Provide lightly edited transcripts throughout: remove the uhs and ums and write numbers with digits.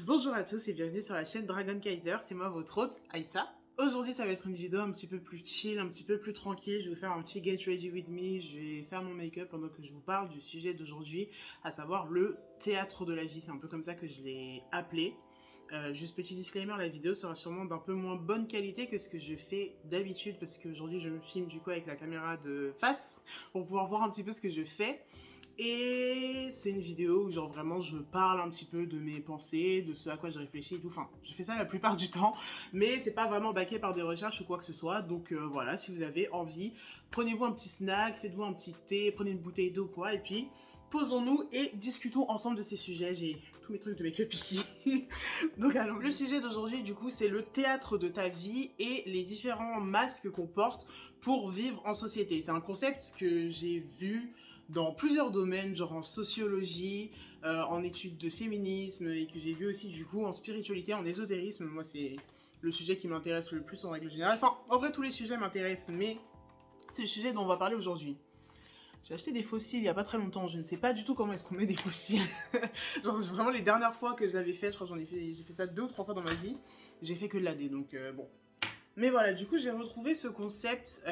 Bonjour à tous et bienvenue sur la chaîne Dragon Kaiser, c'est moi votre hôte Aïssa. Aujourd'hui ça va être une vidéo un petit peu plus chill, un petit peu plus tranquille, je vais vous faire un petit get ready with me, je vais faire mon make-up pendant que je vous parle du sujet d'aujourd'hui, à savoir le théâtre de la vie, c'est un peu comme ça que je l'ai appelé. Juste petit disclaimer, la vidéo sera sûrement d'un peu moins bonne qualité que ce que je fais d'habitude parce qu'aujourd'hui je me filme du coup avec la caméra de face pour pouvoir voir un petit peu ce que je fais. Et c'est une vidéo où genre vraiment je parle un petit peu de mes pensées, de ce à quoi je réfléchis et tout. Enfin, je fais ça la plupart du temps, mais c'est pas vraiment baqué par des recherches ou quoi que ce soit. Donc voilà, si vous avez envie, prenez-vous un petit snack, faites-vous un petit thé, prenez une bouteille d'eau quoi, et puis posons-nous et discutons ensemble de ces sujets. J'ai tous mes trucs de make-up ici. Donc allons. Le sujet d'aujourd'hui du coup c'est le théâtre de ta vie et les différents masques qu'on porte pour vivre en société. C'est un concept que j'ai vu dans plusieurs domaines, genre en sociologie, en études de féminisme, et que j'ai vu aussi du coup en spiritualité, en ésotérisme. Moi c'est le sujet qui m'intéresse le plus en règle générale. Enfin, en vrai tous les sujets m'intéressent, mais c'est le sujet dont on va parler aujourd'hui. J'ai acheté des fossiles il y a pas très longtemps, je ne sais pas du tout comment est-ce qu'on met des fossiles. Genre vraiment les dernières fois que je l'avais fait, je crois que j'ai fait ça 2 ou 3 fois dans ma vie, j'ai fait que de l'AD, donc bon. Mais voilà, du coup j'ai retrouvé ce concept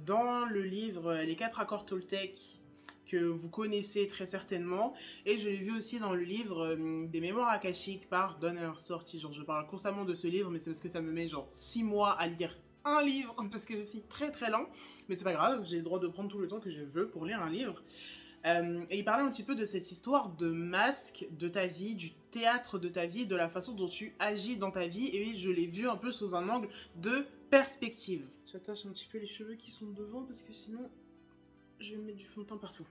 dans le livre Les 4 accords Toltec, que vous connaissez très certainement, et je l'ai vu aussi dans le livre des mémoires akashiques par Donner Sorti. Genre je parle constamment de ce livre, mais c'est parce que ça me met genre 6 mois à lire un livre, parce que je suis très très lent, mais c'est pas grave, j'ai le droit de prendre tout le temps que je veux pour lire un livre. Et il parlait un petit peu de cette histoire de masque de ta vie, du théâtre de ta vie, de la façon dont tu agis dans ta vie, et je l'ai vu un peu sous un angle de perspective. J'attache un petit peu les cheveux qui sont devant parce que sinon je vais me mettre du fond de teint partout.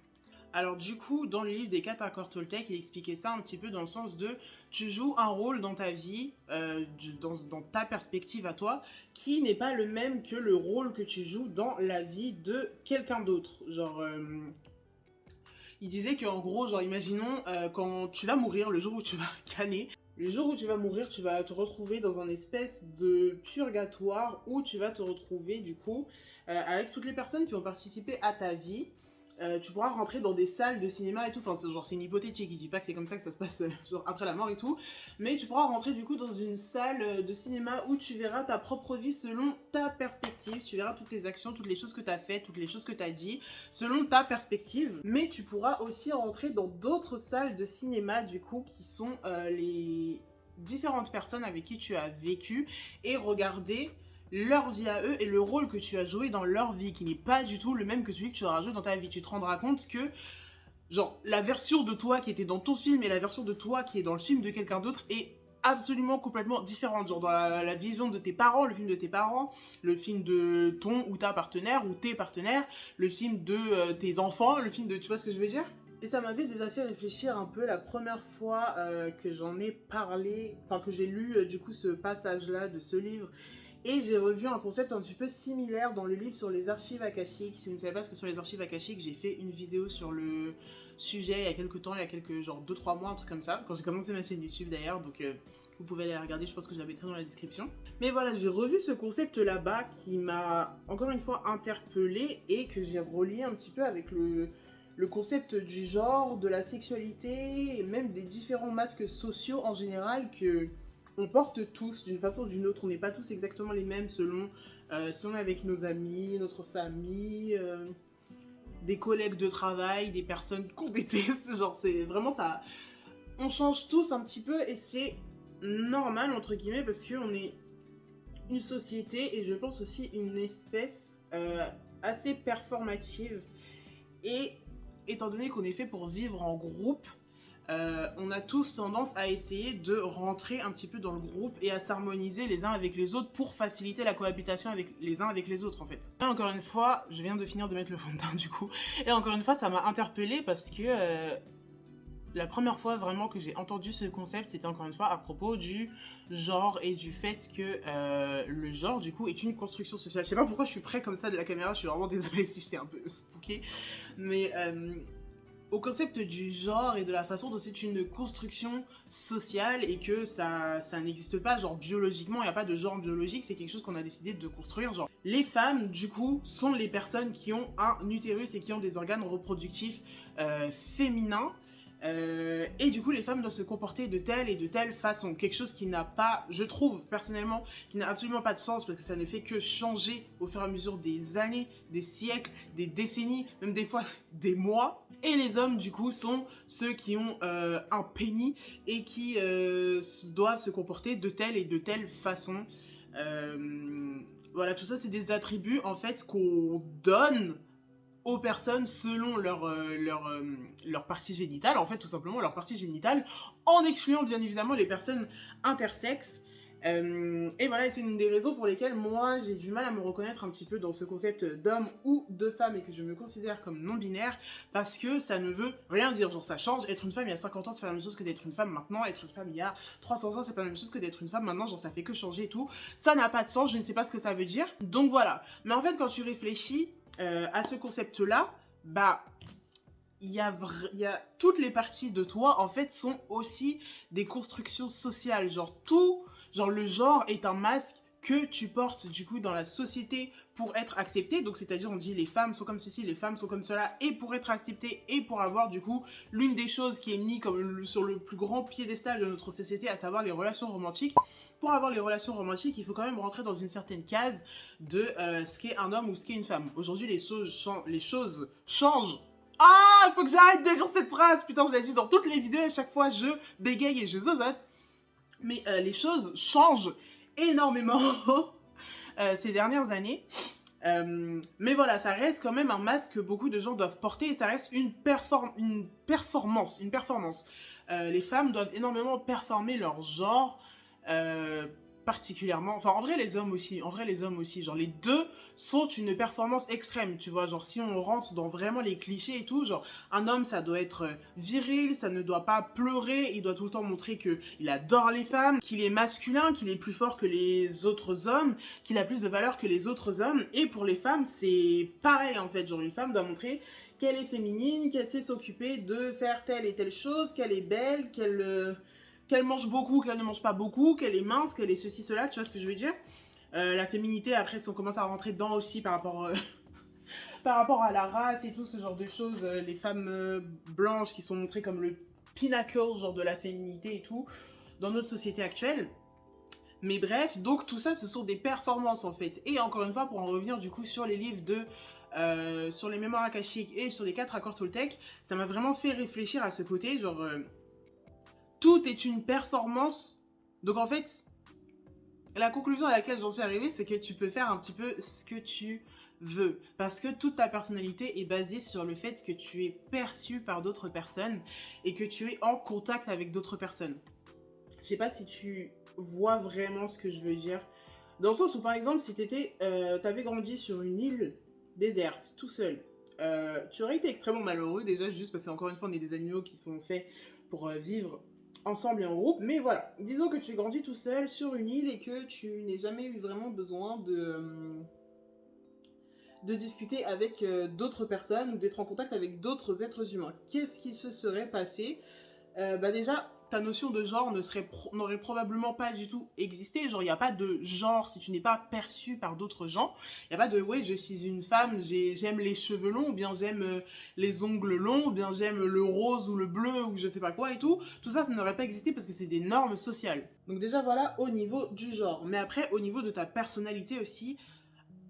Alors du coup, dans le livre des 4 accords Toltec, il expliquait ça un petit peu dans le sens de tu joues un rôle dans ta vie, dans ta perspective à toi, qui n'est pas le même que le rôle que tu joues dans la vie de quelqu'un d'autre. Genre, il disait qu'en gros, genre imaginons quand tu vas mourir, le jour où tu vas canner, le jour où tu vas mourir, tu vas te retrouver dans un espèce de purgatoire où tu vas te retrouver du coup avec toutes les personnes qui ont participé à ta vie. Tu pourras rentrer dans des salles de cinéma et tout, enfin genre c'est une hypothétique, il dit pas que c'est comme ça que ça se passe genre après la mort et tout, mais tu pourras rentrer du coup dans une salle de cinéma où tu verras ta propre vie selon ta perspective, tu verras toutes les actions, toutes les choses que tu as faites, toutes les choses que tu as dit, selon ta perspective, mais tu pourras aussi rentrer dans d'autres salles de cinéma du coup qui sont les différentes personnes avec qui tu as vécu et regarder leur vie à eux et le rôle que tu as joué dans leur vie qui n'est pas du tout le même que celui que tu auras joué dans ta vie. Tu te rendras compte que genre la version de toi qui était dans ton film et la version de toi qui est dans le film de quelqu'un d'autre est absolument complètement différente. Genre dans la vision de tes parents, le film de tes parents, le film de ton ou ta partenaire ou tes partenaires, le film de tes enfants, le film de... Tu vois ce que je veux dire? Et ça m'avait déjà fait réfléchir un peu la première fois que j'en ai parlé, enfin que j'ai lu du coup ce passage-là de ce livre. Et j'ai revu un concept un petit peu similaire dans le livre sur les archives akashiques. Si vous ne savez pas ce que sont les archives akashiques, j'ai fait une vidéo sur le sujet il y a quelques temps, il y a quelques genre 2-3 mois, un truc comme ça, quand j'ai commencé ma chaîne YouTube d'ailleurs, donc vous pouvez aller la regarder, je pense que je la mettrai dans la description. Mais voilà, j'ai revu ce concept là-bas qui m'a encore une fois interpellée et que j'ai relié un petit peu avec le concept du genre, de la sexualité et même des différents masques sociaux en général que on porte tous d'une façon ou d'une autre, on n'est pas tous exactement les mêmes selon si on est avec nos amis, notre famille, des collègues de travail, des personnes qu'on déteste, genre c'est vraiment ça, on change tous un petit peu et c'est normal entre guillemets parce qu'on est une société et je pense aussi une espèce assez performative et étant donné qu'on est fait pour vivre en groupe, on a tous tendance à essayer de rentrer un petit peu dans le groupe et à s'harmoniser les uns avec les autres pour faciliter la cohabitation avec les uns avec les autres en fait. Et encore une fois, je viens de finir de mettre le fond de teint du coup, et encore une fois ça m'a interpellée parce que la première fois vraiment que j'ai entendu ce concept, c'était encore une fois à propos du genre et du fait que le genre du coup est une construction sociale. Je sais pas pourquoi je suis près comme ça de la caméra, je suis vraiment désolée si j'étais un peu spooké, mais au concept du genre et de la façon dont c'est une construction sociale et que ça n'existe pas genre biologiquement, il n'y a pas de genre biologique, c'est quelque chose qu'on a décidé de construire. Genre les femmes du coup sont les personnes qui ont un utérus et qui ont des organes reproductifs féminins. Et du coup, les femmes doivent se comporter de telle et de telle façon. Quelque chose qui n'a pas, je trouve personnellement, qui n'a absolument pas de sens parce que ça ne fait que changer au fur et à mesure des années, des siècles, des décennies, même des fois des mois. Et les hommes, du coup, sont ceux qui ont un penny et qui doivent se comporter de telle et de telle façon. Voilà, tout ça, c'est des attributs en fait qu'on donne aux personnes selon leur partie génitale, en fait tout simplement leur partie génitale, en excluant bien évidemment les personnes intersexes. Et voilà, c'est une des raisons pour lesquelles moi j'ai du mal à me reconnaître un petit peu dans ce concept d'homme ou de femme et que je me considère comme non-binaire parce que ça ne veut rien dire, genre ça change, être une femme il y a 50 ans c'est pas la même chose que d'être une femme maintenant, être une femme il y a 300 ans c'est pas la même chose que d'être une femme maintenant, genre ça fait que changer et tout, ça n'a pas de sens, je ne sais pas ce que ça veut dire, donc voilà. Mais en fait quand tu réfléchis à ce concept-là, bah, il y a toutes les parties de toi, en fait, sont aussi des constructions sociales. Genre, le genre est un masque que tu portes, du coup, dans la société pour être accepté. Donc, c'est-à-dire, on dit les femmes sont comme ceci, les femmes sont comme cela, et pour être accepté, et pour avoir, du coup, l'une des choses qui est mise comme sur le plus grand piédestal de notre société, à savoir les relations romantiques. Pour avoir les relations romantiques, il faut quand même rentrer dans une certaine case de ce qu'est un homme ou ce qu'est une femme. Aujourd'hui, les choses changent. Ah, il faut que j'arrête de dire cette phrase. Putain, je l'ai dit dans toutes les vidéos. À chaque fois, je bégaye et je zozote. Mais les choses changent énormément ces dernières années. Mais voilà, ça reste quand même un masque que beaucoup de gens doivent porter et ça reste une performance. Les femmes doivent énormément performer leur genre, particulièrement, enfin en vrai les hommes aussi, genre les deux sont une performance extrême, tu vois, genre si on rentre dans vraiment les clichés et tout, genre un homme ça doit être viril, ça ne doit pas pleurer, il doit tout le temps montrer qu'il adore les femmes, qu'il est masculin, qu'il est plus fort que les autres hommes, qu'il a plus de valeur que les autres hommes, et pour les femmes c'est pareil en fait, genre une femme doit montrer qu'elle est féminine, qu'elle sait s'occuper de faire telle et telle chose, qu'elle est belle, qu'elle mange beaucoup, qu'elle ne mange pas beaucoup, qu'elle est mince, qu'elle est ceci, cela, tu vois ce que je veux dire. La féminité, après, si on commence à rentrer dedans aussi par rapport, par rapport à la race et tout, ce genre de choses, les femmes blanches qui sont montrées comme le pinnacle, genre de la féminité et tout, dans notre société actuelle. Mais bref, donc tout ça, ce sont des performances en fait. Et encore une fois, pour en revenir du coup sur les livres sur les mémoires akashiques et sur les 4 accords Toltec, ça m'a vraiment fait réfléchir à ce côté, genre... tout est une performance. Donc en fait, la conclusion à laquelle j'en suis arrivée, c'est que tu peux faire un petit peu ce que tu veux. Parce que toute ta personnalité est basée sur le fait que tu es perçu par d'autres personnes et que tu es en contact avec d'autres personnes. Je sais pas si tu vois vraiment ce que je veux dire. Dans le sens où, par exemple, si t'avais grandi sur une île déserte, tout seul, tu aurais été extrêmement malheureux, déjà, juste parce qu'encore une fois, on est des animaux qui sont faits pour vivre ensemble et en groupe. Mais voilà, disons que tu grandis tout seul sur une île et que tu n'aies jamais eu vraiment besoin de discuter avec d'autres personnes ou d'être en contact avec d'autres êtres humains. Qu'est-ce qui se serait passé? Bah déjà, ta notion de genre n'aurait probablement pas du tout existé. Genre, il n'y a pas de genre si tu n'es pas perçu par d'autres gens. Il n'y a pas de, ouais, je suis une femme, j'aime les cheveux longs, ou bien j'aime les ongles longs, ou bien j'aime le rose ou le bleu, ou je sais pas quoi et tout. Tout ça, ça n'aurait pas existé parce que c'est des normes sociales. Donc déjà, voilà, au niveau du genre. Mais après, au niveau de ta personnalité aussi,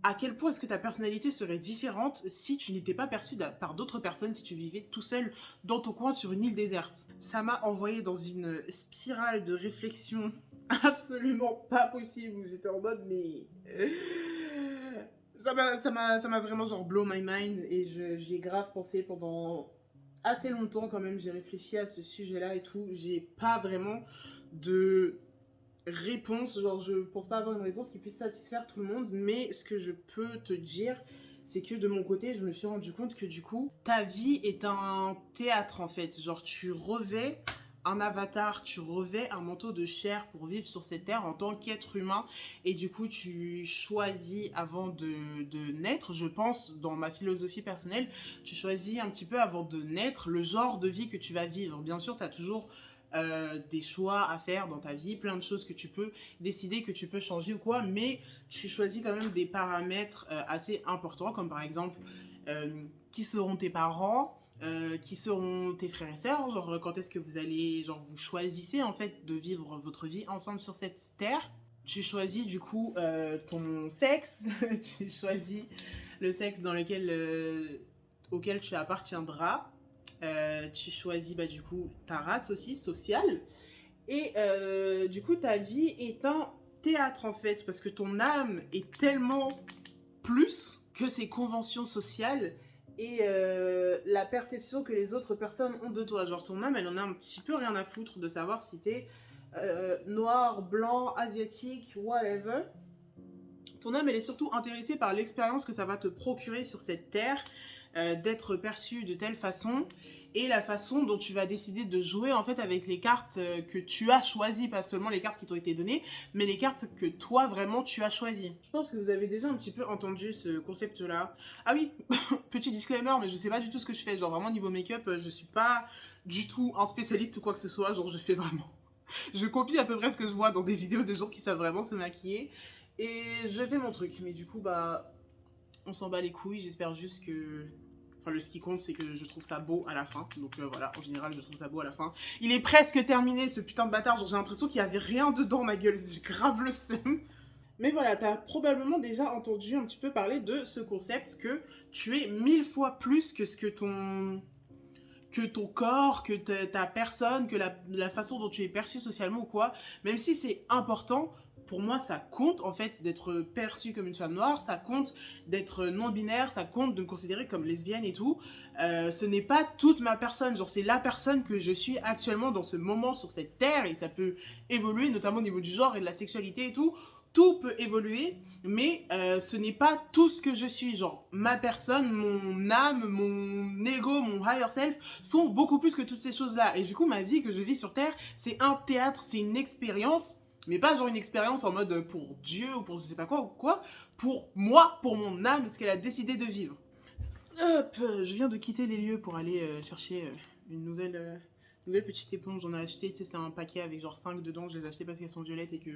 à quel point est-ce que ta personnalité serait différente si tu n'étais pas perçu par d'autres personnes, si tu vivais tout seul dans ton coin sur une île déserte. Ça m'a envoyé dans une spirale de réflexion absolument pas possible, où j'étais en mode mais... Ça m'a vraiment genre blow my mind et j'y ai grave pensé pendant assez longtemps quand même, j'ai réfléchi à ce sujet-là et tout, j'ai pas vraiment de réponse, genre je pense pas avoir une réponse qui puisse satisfaire tout le monde, mais ce que je peux te dire, c'est que de mon côté, je me suis rendu compte que du coup, ta vie est un théâtre en fait, genre tu revais un avatar, tu revais un manteau de chair pour vivre sur cette terre en tant qu'être humain, et du coup tu choisis avant de naître, je pense, dans ma philosophie personnelle, tu choisis un petit peu avant de naître le genre de vie que tu vas vivre. Bien sûr, tu as toujours des choix à faire dans ta vie, plein de choses que tu peux décider, que tu peux changer ou quoi, mais tu choisis quand même des paramètres assez importants, comme par exemple qui seront tes parents, qui seront tes frères et sœurs, genre quand est-ce que vous allez, genre vous choisissez en fait de vivre votre vie ensemble sur cette terre. Tu choisis du coup ton sexe, tu choisis le sexe dans lequel, auquel tu appartiendras. Tu choisis bah, du coup ta race aussi sociale. Et du coup ta vie est un théâtre en fait, parce que ton âme est tellement plus que ces conventions sociales et la perception que les autres personnes ont de toi. Genre ton âme, elle en a un petit peu rien à foutre de savoir si t'es noir, blanc, asiatique, whatever. Ton âme, elle est surtout intéressée par l'expérience que ça va te procurer sur cette terre, d'être perçu de telle façon et la façon dont tu vas décider de jouer en fait avec les cartes que tu as choisies, pas seulement les cartes qui t'ont été données, mais les cartes que toi vraiment tu as choisies. Je pense que vous avez déjà un petit peu entendu ce concept-là. Ah oui, petit disclaimer, mais je sais pas du tout ce que je fais. Genre vraiment niveau make-up, je suis pas du tout un spécialiste ou quoi que ce soit. Genre je fais vraiment, je copie à peu près ce que je vois dans des vidéos de gens qui savent vraiment se maquiller et je fais mon truc. Mais du coup bah on s'en bat les couilles. J'espère juste que enfin, ce qui compte, c'est que je trouve ça beau à la fin. Donc voilà, en général, je trouve ça beau à la fin. Il est presque terminé, ce putain de bâtard. Genre, j'ai l'impression qu'il y avait rien dedans, ma gueule. J'ai grave le seum. Mais voilà, t'as probablement déjà entendu un petit peu parler de ce concept que tu es 1000 fois plus que ce que ton corps, que ta personne, que la façon dont tu es perçu socialement ou quoi. Même si c'est important, pour moi, ça compte en fait d'être perçue comme une femme noire, ça compte d'être non-binaire, ça compte de me considérer comme lesbienne et tout. Ce n'est pas toute ma personne, genre c'est la personne que je suis actuellement dans ce moment sur cette terre et ça peut évoluer, notamment au niveau du genre et de la sexualité et tout. Tout peut évoluer, mais ce n'est pas tout ce que je suis. Genre, ma personne, mon âme, mon ego, mon higher self sont beaucoup plus que toutes ces choses-là. Et du coup, ma vie que je vis sur Terre, c'est un théâtre, c'est une expérience, mais pas genre une expérience en mode pour Dieu ou pour je sais pas quoi ou quoi, pour moi, pour mon âme, ce qu'elle a décidé de vivre. Hop, je viens de quitter les lieux pour aller chercher une nouvelle petite éponge. J'en ai acheté, c'était un paquet avec genre 5 dedans. Je les ai achetées parce qu'elles sont violettes et que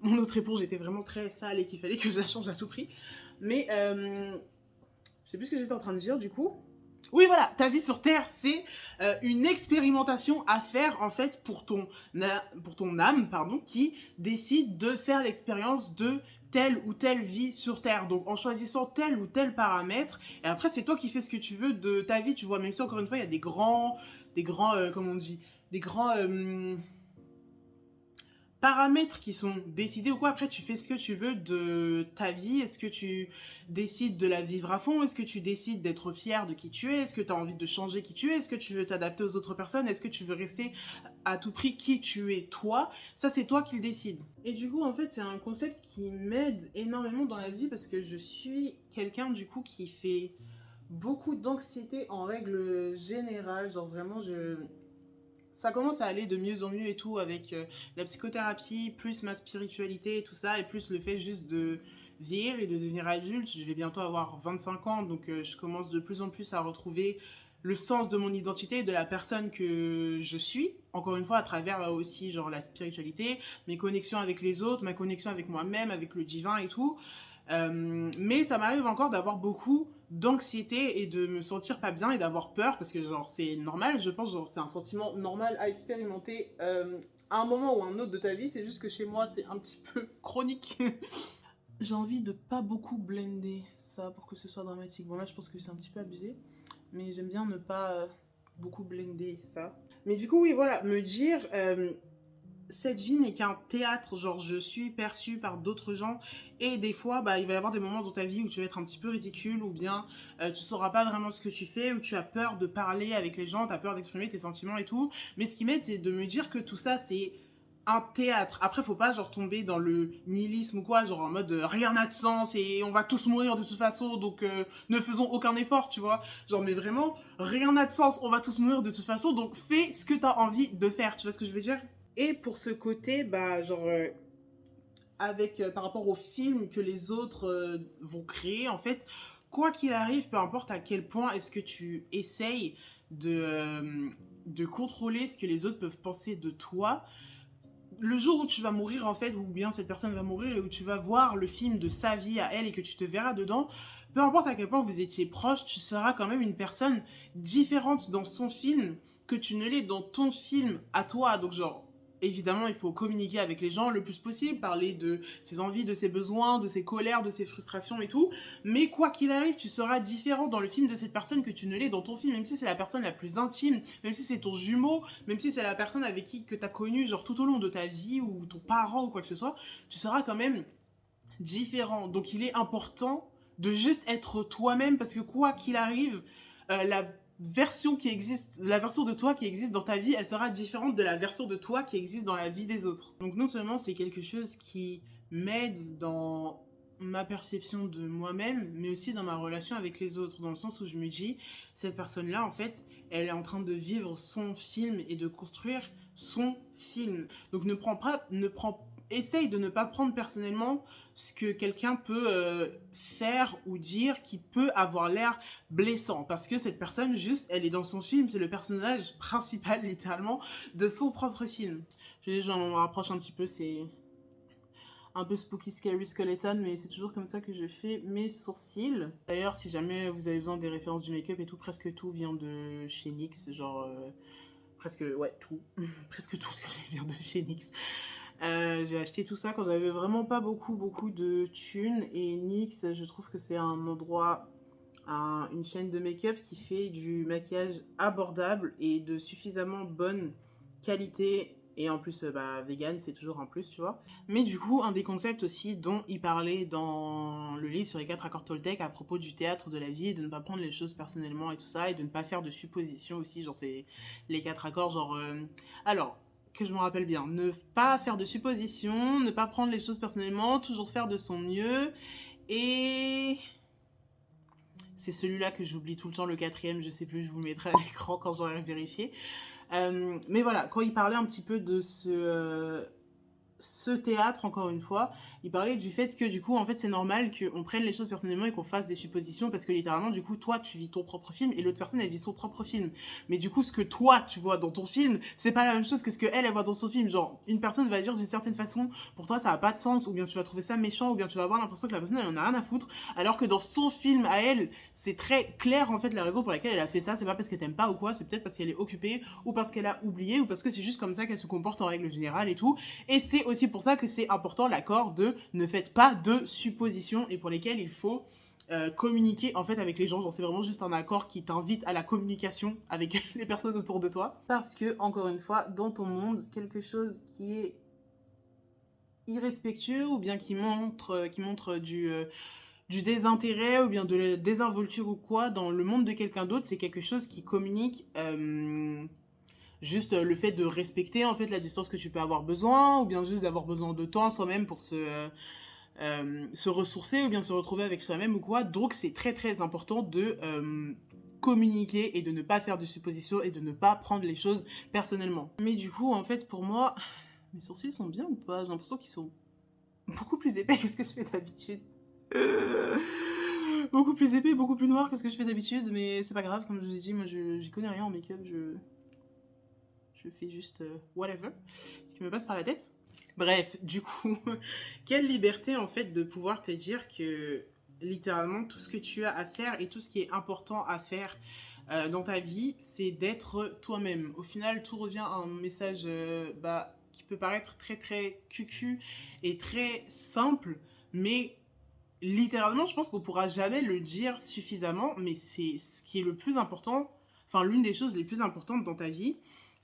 mon autre éponge était vraiment très sale et qu'il fallait que je la change à tout prix. Mais je sais plus ce que j'étais en train de dire du coup. Oui, voilà, ta vie sur Terre, c'est une expérimentation à faire en fait pour ton âme, pardon, qui décide de faire l'expérience de telle ou telle vie sur Terre. Donc en choisissant tel ou tel paramètre, et après c'est toi qui fais ce que tu veux de ta vie, tu vois. Même si encore une fois il y a comment on dit, des grands paramètres qui sont décidés ou quoi. Après, tu fais ce que tu veux de ta vie. Est-ce que tu décides de la vivre à fond? Est-ce que tu décides d'être fier de qui tu es? Est-ce que tu as envie de changer qui tu es? Est-ce que tu veux t'adapter aux autres personnes? Est-ce que tu veux rester à tout prix qui tu es toi? Ça, c'est toi qui le décides. Et du coup, en fait, c'est un concept qui m'aide énormément dans la vie parce que je suis quelqu'un, du coup, qui fait beaucoup d'anxiété en règle générale. Genre, vraiment, ça commence à aller de mieux en mieux et tout avec la psychothérapie, plus ma spiritualité et tout ça, et plus le fait juste de vieillir et de devenir adulte. Je vais bientôt avoir 25 ans, donc je commence de plus en plus à retrouver le sens de mon identité, de la personne que je suis, encore une fois à travers aussi genre la spiritualité, mes connexions avec les autres, ma connexion avec moi-même, avec le divin et tout. Mais ça m'arrive encore d'avoir beaucoup d'anxiété et de me sentir pas bien et d'avoir peur parce que genre c'est normal, je pense, genre c'est un sentiment normal à expérimenter à un moment ou un autre de ta vie. C'est juste que chez moi c'est un petit peu chronique. J'ai envie de pas beaucoup blender ça pour que ce soit dramatique. Bon là je pense que c'est un petit peu abusé, mais j'aime bien ne pas beaucoup blender ça. Mais du coup oui voilà, me dire cette vie n'est qu'un théâtre, genre je suis perçue par d'autres gens et des fois bah, il va y avoir des moments dans ta vie où tu vas être un petit peu ridicule ou bien tu sauras pas vraiment ce que tu fais ou tu as peur de parler avec les gens, tu as peur d'exprimer tes sentiments et tout, mais ce qui m'aide c'est de me dire que tout ça c'est un théâtre. Après faut pas genre tomber dans le nihilisme ou quoi, genre en mode rien n'a de sens et on va tous mourir de toute façon donc ne faisons aucun effort, tu vois, genre mais vraiment rien n'a de sens, on va tous mourir de toute façon donc fais ce que tu as envie de faire, tu vois ce que je veux dire. Et pour ce côté, bah, genre, avec, par rapport aux films que les autres vont créer, en fait, quoi qu'il arrive, peu importe à quel point est-ce que tu essayes de contrôler ce que les autres peuvent penser de toi, le jour où tu vas mourir, en fait, ou bien cette personne va mourir et où tu vas voir le film de sa vie à elle et que tu te verras dedans, peu importe à quel point vous étiez proche, tu seras quand même une personne différente dans son film que tu ne l'es dans ton film à toi. Donc genre, évidemment, il faut communiquer avec les gens le plus possible, parler de ses envies, de ses besoins, de ses colères, de ses frustrations et tout. Mais quoi qu'il arrive, tu seras différent dans le film de cette personne que tu ne l'es dans ton film, même si c'est la personne la plus intime, même si c'est ton jumeau, même si c'est la personne avec qui que tu as connu genre tout au long de ta vie ou ton parent ou quoi que ce soit, tu seras quand même différent. Donc il est important de juste être toi-même parce que quoi qu'il arrive, la version qui existe, la version de toi qui existe dans ta vie, elle sera différente de la version de toi qui existe dans la vie des autres. Donc non seulement c'est quelque chose qui m'aide dans ma perception de moi-même, mais aussi dans ma relation avec les autres, dans le sens où je me dis, cette personne-là, en fait, elle est en train de vivre son film et de construire son film. Donc essaye de ne pas prendre personnellement ce que quelqu'un peut faire ou dire qui peut avoir l'air blessant. Parce que cette personne, juste, elle est dans son film, c'est le personnage principal, littéralement, de son propre film. J'en me rapproche un petit peu, c'est un peu spooky, scary, skeleton, mais c'est toujours comme ça que je fais mes sourcils. D'ailleurs, si jamais vous avez besoin des références du make-up et tout, presque tout vient de chez NYX, genre... presque, ouais, tout. Presque tout ce que j'ai vient de chez NYX. J'ai acheté tout ça quand j'avais vraiment pas beaucoup de thunes, et NYX, je trouve que c'est un endroit, une chaîne de make-up qui fait du maquillage abordable et de suffisamment bonne qualité, et en plus vegan, c'est toujours un plus, tu vois. Mais du coup, un des concepts aussi dont il parlait dans le livre sur les 4 accords Toltec à propos du théâtre de la vie, et de ne pas prendre les choses personnellement et tout ça, et de ne pas faire de suppositions aussi, genre c'est les 4 accords, genre alors que je me rappelle bien, ne pas faire de suppositions, ne pas prendre les choses personnellement, toujours faire de son mieux, et c'est celui-là que j'oublie tout le temps, le 4e, je sais plus, je vous le mettrai à l'écran quand j'aurai vérifié. Mais voilà, quand il parlait un petit peu de ce théâtre, encore une fois, il parlait du fait que du coup, en fait, c'est normal qu'on prenne les choses personnellement et qu'on fasse des suppositions, parce que littéralement, du coup, toi, tu vis ton propre film et l'autre personne, elle vit son propre film. Mais du coup, ce que toi, tu vois dans ton film, c'est pas la même chose que ce que elle voit dans son film. Genre, une personne va dire d'une certaine façon, pour toi, ça a pas de sens, ou bien tu vas trouver ça méchant, ou bien tu vas avoir l'impression que la personne, elle en a rien à foutre, alors que dans son film à elle, c'est très clair, en fait, la raison pour laquelle elle a fait ça, c'est pas parce qu'elle t'aime pas ou quoi, c'est peut-être parce qu'elle est occupée, ou parce qu'elle a oublié, ou parce que c'est juste comme ça qu'elle se comporte en règle générale et tout. Et c'est aussi pour ça que c'est important l'accord de ne faites pas de suppositions, et pour lesquelles il faut communiquer en fait avec les gens. Genre c'est vraiment juste un accord qui t'invite à la communication avec les personnes autour de toi. Parce que, encore une fois, dans ton monde, quelque chose qui est irrespectueux ou bien qui montre du désintérêt ou bien de la désinvolture ou quoi dans le monde de quelqu'un d'autre, c'est quelque chose qui communique juste le fait de respecter en fait la distance que tu peux avoir besoin, ou bien juste d'avoir besoin de temps soi-même pour se ressourcer ou bien se retrouver avec soi-même ou quoi. Donc c'est très très important de communiquer et de ne pas faire de suppositions et de ne pas prendre les choses personnellement. Mais du coup, en fait, pour moi, mes sourcils sont bien ou pas? J'ai l'impression qu'ils sont beaucoup plus épais que ce que je fais d'habitude. Beaucoup plus épais, beaucoup plus noir que ce que je fais d'habitude, mais c'est pas grave, comme je vous ai dit, moi j'y connais rien en make-up, je fais juste whatever, ce qui me passe par la tête. Bref, du coup, quelle liberté en fait de pouvoir te dire que littéralement tout ce que tu as à faire et tout ce qui est important à faire dans ta vie, c'est d'être toi-même. Au final, tout revient à un message qui peut paraître très très cucu et très simple, mais littéralement, je pense qu'on pourra jamais le dire suffisamment, mais c'est ce qui est le plus important, enfin l'une des choses les plus importantes dans ta vie,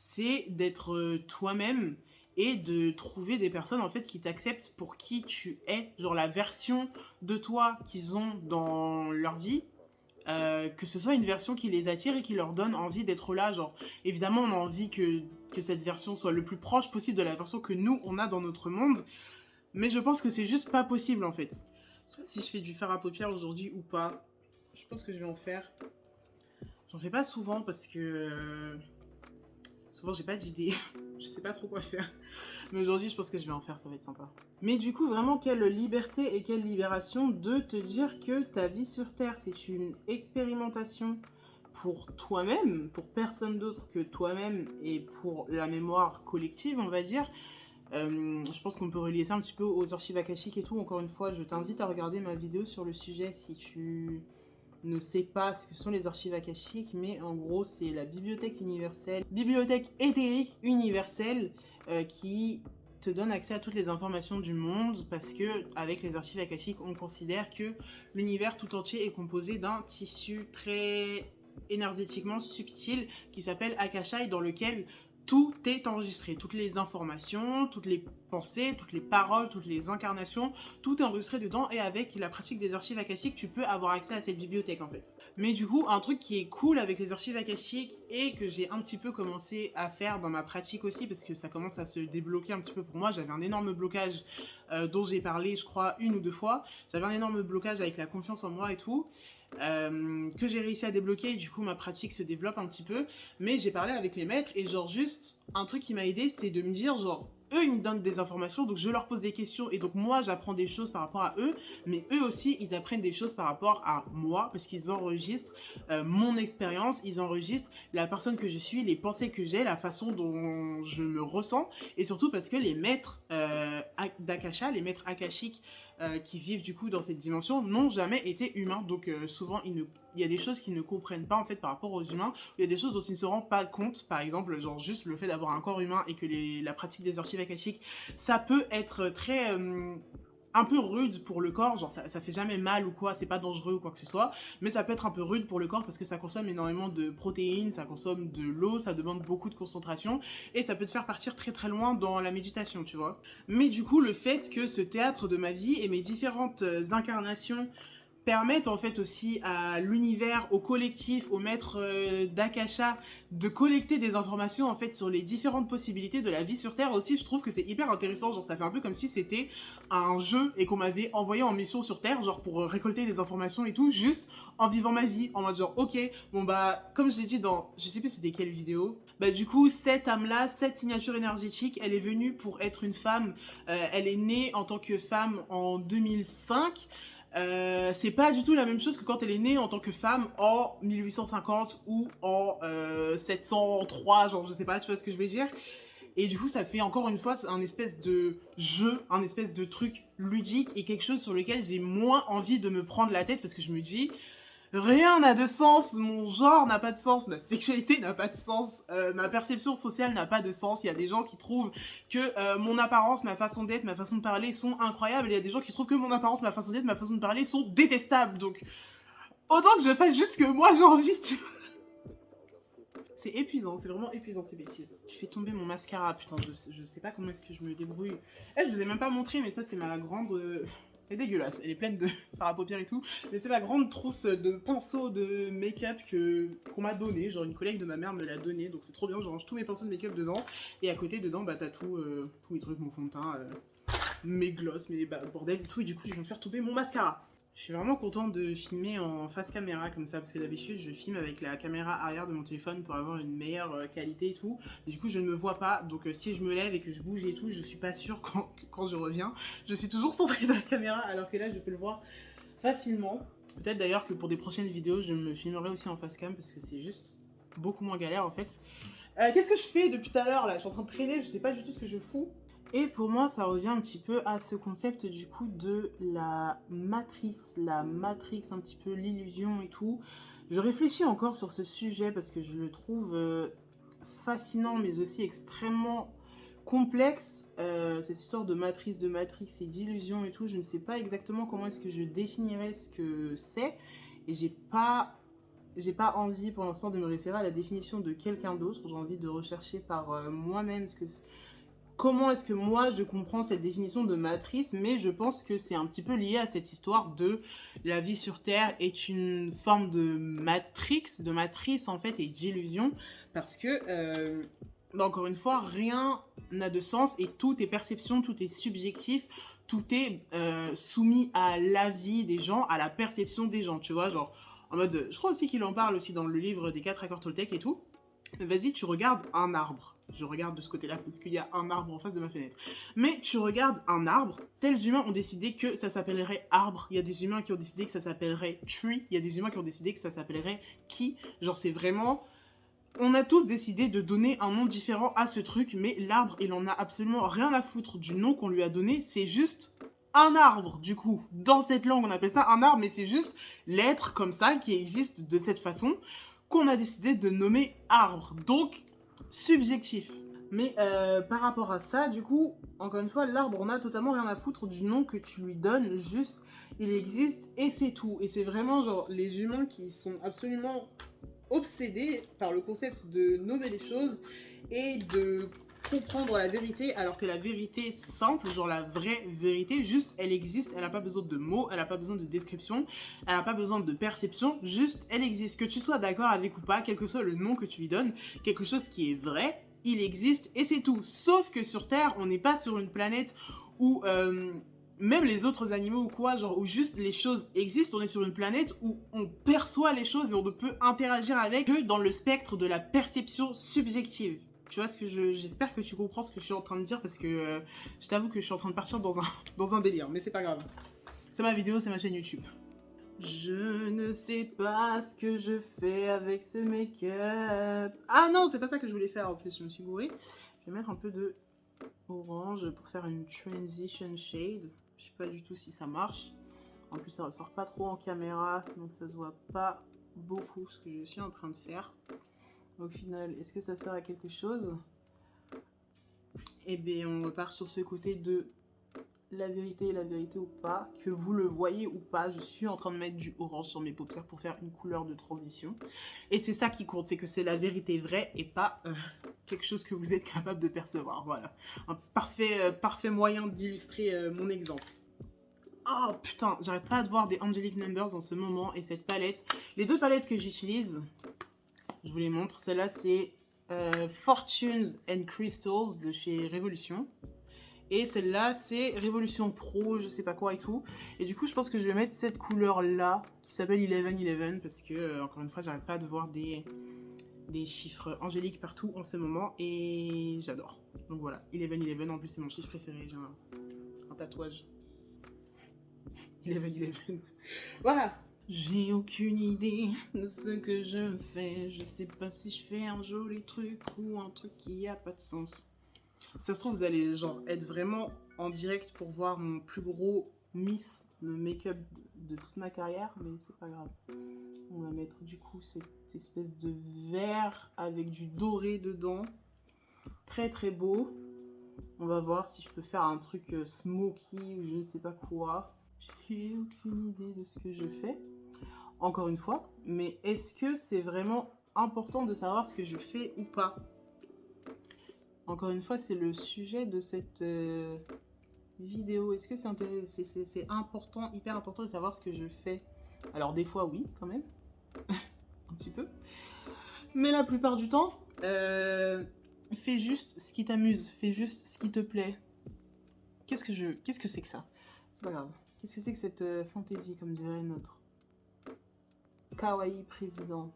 c'est d'être toi-même et de trouver des personnes en fait qui t'acceptent pour qui tu es, genre la version de toi qu'ils ont dans leur vie, que ce soit une version qui les attire et qui leur donne envie d'être là. Genre évidemment on a envie que cette version soit le plus proche possible de la version que nous on a dans notre monde, mais je pense que c'est juste pas possible en fait. Je sais pas si je fais du fard à paupières aujourd'hui ou pas. Je pense que je vais en faire. J'en fais pas souvent parce que souvent j'ai pas d'idée. Je sais pas trop quoi faire. Mais aujourd'hui je pense que je vais en faire, ça va être sympa. Mais du coup vraiment quelle liberté et quelle libération de te dire que ta vie sur Terre c'est une expérimentation pour toi-même, pour personne d'autre que toi-même et pour la mémoire collective on va dire. Je pense qu'on peut relier ça un petit peu aux archives akashiques et tout. Encore une fois, je t'invite à regarder ma vidéo sur le sujet si tu ne sais pas ce que sont les archives akashiques, mais en gros, c'est la bibliothèque universelle, bibliothèque éthérique universelle qui te donne accès à toutes les informations du monde, parce que avec les archives akashiques, on considère que l'univers tout entier est composé d'un tissu très énergétiquement subtil qui s'appelle Akasha, et dans lequel tout est enregistré, toutes les informations, toutes les pensées, toutes les paroles, toutes les incarnations, tout est enregistré dedans, et avec la pratique des archives akashiques, tu peux avoir accès à cette bibliothèque en fait. Mais du coup, un truc qui est cool avec les archives akashiques et que j'ai un petit peu commencé à faire dans ma pratique aussi, parce que ça commence à se débloquer un petit peu pour moi, j'avais un énorme blocage dont j'ai parlé je crois 1 ou 2 fois, j'avais un énorme blocage avec la confiance en moi et tout, que j'ai réussi à débloquer, et du coup ma pratique se développe un petit peu. Mais j'ai parlé avec les maîtres, et genre juste un truc qui m'a aidé, c'est de me dire genre eux ils me donnent des informations, donc je leur pose des questions, et donc moi j'apprends des choses par rapport à eux, mais eux aussi ils apprennent des choses par rapport à moi, parce qu'ils enregistrent mon expérience, ils enregistrent la personne que je suis, les pensées que j'ai, la façon dont je me ressens, et surtout parce que les maîtres d'Akasha, les maîtres akashiques qui vivent du coup dans cette dimension n'ont jamais été humains, donc souvent il y a des choses qu'ils ne comprennent pas en fait par rapport aux humains, il y a des choses dont ils ne se rendent pas compte, par exemple genre juste le fait d'avoir un corps humain, et que la pratique des archives akashiques ça peut être très un peu rude pour le corps, genre ça fait jamais mal ou quoi, c'est pas dangereux ou quoi que ce soit, mais ça peut être un peu rude pour le corps parce que ça consomme énormément de protéines, ça consomme de l'eau, ça demande beaucoup de concentration, et ça peut te faire partir très très loin dans la méditation, tu vois. Mais du coup, le fait que ce théâtre de ma vie et mes différentes incarnations permettent en fait aussi à l'univers, au collectif, aux maîtres d'Akasha de collecter des informations en fait sur les différentes possibilités de la vie sur Terre aussi, je trouve que c'est hyper intéressant, genre ça fait un peu comme si c'était un jeu et qu'on m'avait envoyé en mission sur Terre, genre pour récolter des informations et tout, juste en vivant ma vie, en mode genre ok, bon bah comme je l'ai dit dans, je sais plus c'était quelle vidéo, bah du coup cette âme-là, cette signature énergétique, elle est venue pour être une femme, elle est née en tant que femme en 2005, c'est pas du tout la même chose que quand elle est née en tant que femme en 1850 ou en 703, genre je sais pas, tu vois ce que je veux dire. Et du coup ça fait encore une fois un espèce de jeu, un espèce de truc ludique, et quelque chose sur lequel j'ai moins envie de me prendre la tête, parce que je me dis rien n'a de sens, mon genre n'a pas de sens, ma sexualité n'a pas de sens, ma perception sociale n'a pas de sens. Il y a des gens qui trouvent que mon apparence, ma façon d'être, ma façon de parler sont incroyables, et il y a des gens qui trouvent que mon apparence, ma façon d'être, ma façon de parler sont détestables. Donc autant que je fasse juste ce que moi j'ai envie, tu vois. C'est épuisant, c'est vraiment épuisant ces bêtises. Je fais tomber mon mascara, putain, je sais pas comment est-ce que je me débrouille. Eh, je vous ai même pas montré, mais ça c'est ma grande... Elle est dégueulasse, elle est pleine de fard à paupières et tout, mais c'est la grande trousse de pinceaux de make-up qu'on m'a donné, genre une collègue de ma mère me l'a donné, donc c'est trop bien, je range tous mes pinceaux de make-up dedans, et à côté dedans bah t'as tous mes trucs, mon fond de teint, mes glosses, mes bordel et tout, et du coup je viens de faire tomber mon mascara. Je suis vraiment contente de filmer en face caméra comme ça, parce que d'habitude je filme avec la caméra arrière de mon téléphone pour avoir une meilleure qualité et tout, et du coup je ne me vois pas, donc si je me lève et que je bouge et tout, je suis pas sûre quand je reviens, je suis toujours centrée dans la caméra, alors que là je peux le voir facilement. Peut-être d'ailleurs que pour des prochaines vidéos je me filmerai aussi en face cam, parce que c'est juste beaucoup moins galère en fait. Qu'est-ce que je fais depuis tout à l'heure là? Je suis en train de traîner, je sais pas du tout ce que je fous. Et pour moi, ça revient un petit peu à ce concept du coup de la matrice un petit peu, l'illusion et tout. Je réfléchis encore sur ce sujet parce que je le trouve fascinant, mais aussi extrêmement complexe. Cette histoire de matrice et d'illusion et tout, je ne sais pas exactement comment est-ce que je définirais ce que c'est. Et j'ai pas envie pour l'instant de me référer à la définition de quelqu'un d'autre. J'ai envie de rechercher par moi-même comment est-ce que moi je comprends cette définition de matrice, mais je pense que c'est un petit peu lié à cette histoire de la vie sur Terre est une forme de matrice en fait, et d'illusion, parce que encore une fois, rien n'a de sens et tout est perception, tout est subjectif, tout est soumis à l'avis des gens, à la perception des gens, tu vois, genre en mode, je crois aussi qu'il en parle aussi dans le livre des 4 accords Toltec et tout. Vas-y, tu regardes un arbre. Je regarde de ce côté-là parce qu'il y a un arbre en face de ma fenêtre. Mais tu regardes un arbre, tels humains ont décidé que ça s'appellerait arbre. Il y a des humains qui ont décidé que ça s'appellerait tree. Il y a des humains qui ont décidé que ça s'appellerait qui. Genre, c'est vraiment On a tous décidé de donner un nom différent à ce truc, mais l'arbre, il en a absolument rien à foutre du nom qu'on lui a donné. C'est juste un arbre, du coup. Dans cette langue, on appelle ça un arbre, mais c'est juste l'être comme ça, qui existe de cette façon, qu'on a décidé de nommer arbre. Donc, subjectif. Mais par rapport à ça, du coup, encore une fois, l'arbre, on a totalement rien à foutre du nom que tu lui donnes. Juste, il existe et c'est tout. Et c'est vraiment genre les humains qui sont absolument obsédés par le concept de nommer les choses et de comprendre la vérité, alors que la vérité simple, genre la vraie vérité, juste elle existe, elle n'a pas besoin de mots, elle n'a pas besoin de description, elle n'a pas besoin de perception, juste elle existe. Que tu sois d'accord avec ou pas, quel que soit le nom que tu lui donnes, quelque chose qui est vrai, il existe et c'est tout. Sauf que sur Terre, on n'est pas sur une planète où même les autres animaux ou quoi, genre où juste les choses existent, on est sur une planète où on perçoit les choses et on ne peut interagir avec que dans le spectre de la perception subjective. Tu vois ce que j'espère que tu comprends ce que je suis en train de dire parce que je t'avoue que je suis en train de partir dans un délire, mais c'est pas grave. C'est ma vidéo, c'est ma chaîne YouTube. Je ne sais pas ce que je fais avec ce make-up. Ah non, c'est pas ça que je voulais faire en plus, je me suis bourrée. Je vais mettre un peu de orange pour faire une transition shade. Je sais pas du tout si ça marche. En plus, ça ressort pas trop en caméra, donc ça se voit pas beaucoup ce que je suis en train de faire. Au final, est-ce que ça sert à quelque chose? Eh bien, on repart sur ce côté de la vérité ou pas, que vous le voyez ou pas, je suis en train de mettre du orange sur mes paupières pour faire une couleur de transition. Et c'est ça qui compte, c'est que c'est la vérité vraie et pas quelque chose que vous êtes capable de percevoir. Voilà, un parfait moyen d'illustrer mon exemple. Oh putain, j'arrête pas de voir des Angelic Numbers en ce moment et cette palette. Les deux palettes que j'utilise, je vous les montre. Celle-là, c'est Fortunes and Crystals de chez Révolution. Et celle-là, c'est Révolution Pro, je sais pas quoi et tout. Et du coup, je pense que je vais mettre cette couleur-là, qui s'appelle 1111, parce que, encore une fois, j'arrête pas de voir des chiffres angéliques partout en ce moment. Et j'adore. Donc voilà, 1111, en plus, c'est mon chiffre préféré. J'ai un tatouage. 1111. Voilà. J'ai aucune idée de ce que je fais. Je sais pas si je fais un joli truc ou un truc qui a pas de sens. Ça se trouve, vous allez genre être vraiment en direct pour voir mon plus gros miss de make-up de toute ma carrière, mais c'est pas grave. On va mettre du coup cette espèce de vert avec du doré dedans. Très très beau. On va voir si je peux faire un truc smoky ou je ne sais pas quoi. J'ai aucune idée de ce que je fais. Encore une fois, mais est-ce que c'est vraiment important de savoir ce que je fais ou pas? Encore une fois, c'est le sujet de cette vidéo. Est-ce que c'est important, hyper important de savoir ce que je fais? Alors des fois oui, quand même. Un petit peu. Mais la plupart du temps, fais juste ce qui t'amuse. Fais juste ce qui te plaît. Qu'est-ce que c'est que ça? C'est pas grave. Qu'est-ce que c'est que cette fantaisie, comme dirait notre kawaii président?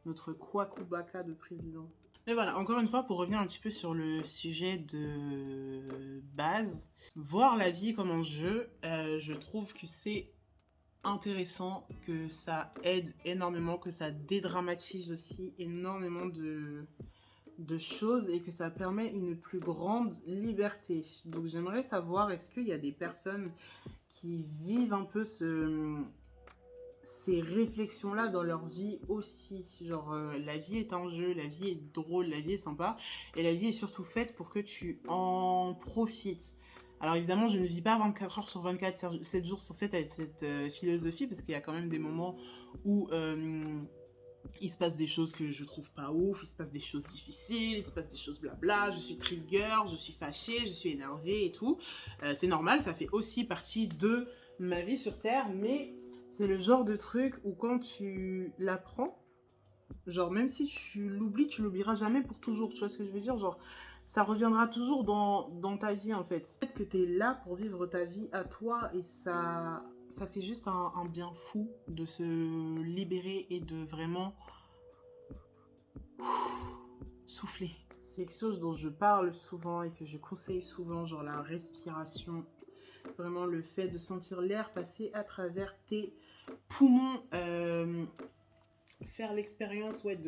Notre kwakubaka de président. Mais voilà, encore une fois, pour revenir un petit peu sur le sujet de base, voir la vie comme un jeu, je trouve que c'est intéressant, que ça aide énormément, que ça dédramatise aussi énormément de choses et que ça permet une plus grande liberté. Donc j'aimerais savoir, est-ce qu'il y a des personnes qui vivent un peu ces réflexions-là dans leur vie aussi. Genre, la vie est un jeu, la vie est drôle, la vie est sympa, et la vie est surtout faite pour que tu en profites. Alors évidemment, je ne vis pas 24 heures sur 24, 7 jours sur 7 avec cette philosophie, parce qu'il y a quand même des moments où il se passe des choses que je trouve pas ouf, il se passe des choses difficiles, il se passe des choses blabla, je suis trigger, je suis fâchée, je suis énervée et tout. C'est normal, ça fait aussi partie de ma vie sur Terre, mais c'est le genre de truc où quand tu l'apprends, genre même si tu l'oublieras jamais pour toujours, tu vois ce que je veux dire? Genre, ça reviendra toujours dans ta vie en fait. Peut-être que tu es là pour vivre ta vie à toi et ça fait juste un bien fou de se libérer et de vraiment souffler. C'est quelque chose dont je parle souvent et que je conseille souvent, genre la respiration. Vraiment le fait de sentir l'air passer à travers tes poumons faire l'expérience ouais,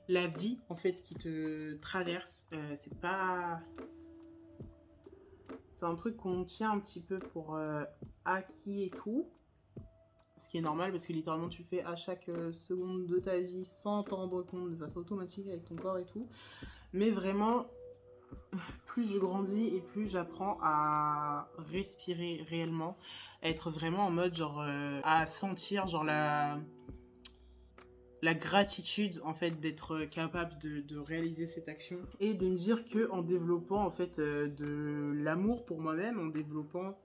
la vie en fait qui te traverse. C'est pas... C'est un truc qu'on tient un petit peu pour acquis et tout. Ce qui est normal parce que littéralement tu le fais à chaque seconde de ta vie sans t'en rendre compte de façon automatique avec ton corps et tout. Mais vraiment, plus je grandis et plus j'apprends à respirer réellement, à être vraiment en mode genre à sentir genre la gratitude en fait d'être capable de réaliser cette action et de me dire que en développant en fait de l'amour pour moi-même, en développant